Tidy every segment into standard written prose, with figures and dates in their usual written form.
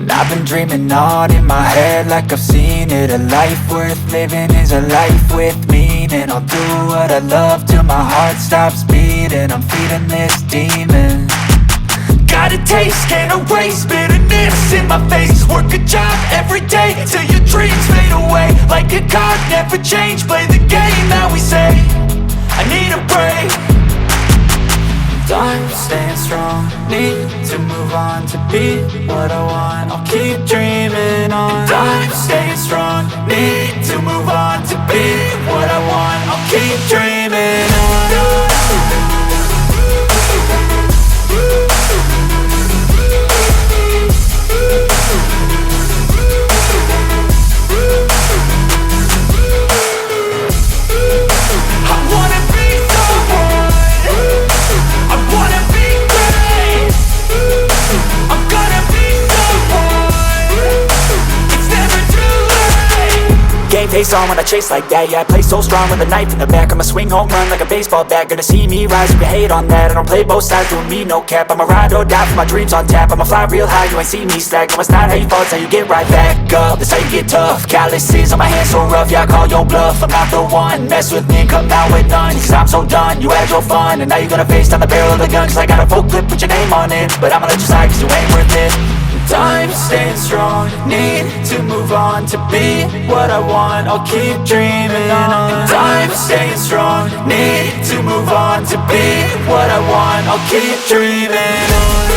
And I've been dreaming on in my head like I've seen it. A life worth living is a life with meaning. I'll do what I love till my heart stops beating. I'm feeding this demon. Got a taste, can't erase bitterness in my face. Work a job every day till your dreams fade away. Like a card, never change, play the game that we say. I need a break. I'm staying strong, need to move on to be what I want. I'll keep dreaming on. I'm staying strong, need to move on to be what I want. I'll keep dreaming on. Face on when I chase like that. Yeah, I play so strong with a knife in the back. I'ma swing home run like a baseball bat. Gonna see me rise if you hate on that. I don't play both sides, doing me no cap. I'ma ride or die for my dreams on tap. I'ma fly real high, you ain't see me slack. No, it's not how you fall, it's how you get right back up. That's how you get tough. Calluses on my hands so rough, yeah, I call your bluff. I'm not the one, mess with me and come down with none. Cause I'm so done, you had your fun. And now you're gonna face down the barrel of the gun. Cause I got a full clip, put your name on it. But I'ma let you slide cause you ain't worth it. I'm staying strong, need to move on to be what I want. I'll keep dreaming on. I'm staying strong, need to move on to be what I want. I'll keep dreaming on.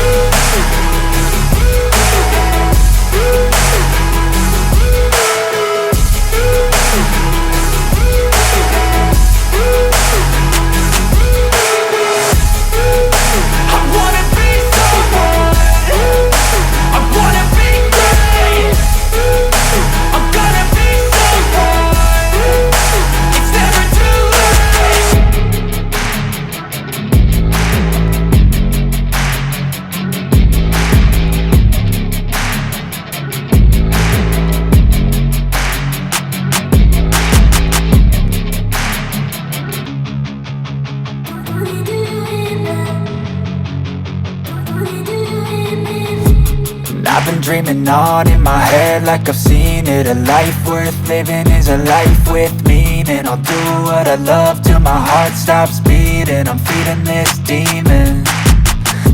I've been dreaming on in my head like I've seen it. A life worth living is a life with meaning. I'll do what I love till my heart stops beating. I'm feeding this demon.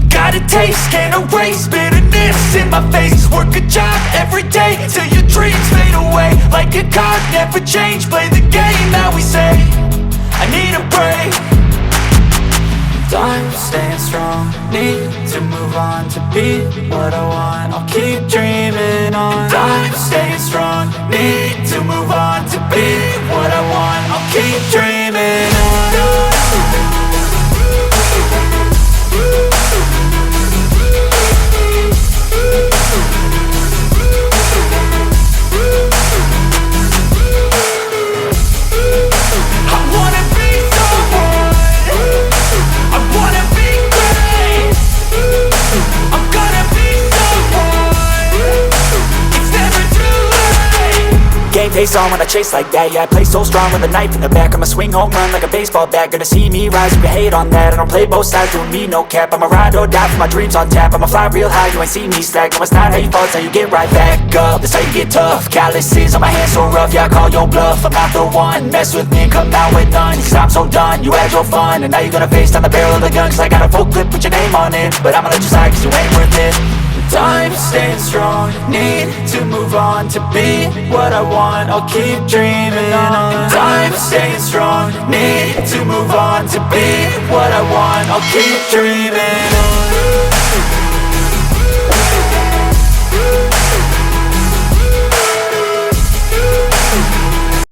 Got a taste, can't erase bitterness in my face. Work a job every day till your dreams fade away. Like a card, never change, play the game that we say. I need a break. I'm staying strong, need to move on to be what I want. I'll keep dreaming on. I'm staying strong, need to move on to be what I want. I'll keep dreaming on. Face on when I chase like that. Yeah, I play so strong with a knife in the back. I'ma swing home run like a baseball bat. Gonna see me rise if you hate on that. I don't play both sides, doing me no cap. I'ma ride or die for my dreams on tap. I'ma fly real high, you ain't see me slack. No, it's not how you fall, it's how you get right back up. That's how you get tough. Calluses on my hands so rough, yeah, I call your bluff. I'm not the one, mess with me and come down with none. Cause I'm so done, you had your fun. And now you're gonna face down the barrel of the gun. Cause I got a full clip, put your name on it. But I'ma let you slide cause you ain't worth it. I'm staying strong, need to move on to be what I want. I'll keep dreaming on. I'm staying strong, need to move on to be what I want. I'll keep dreaming on.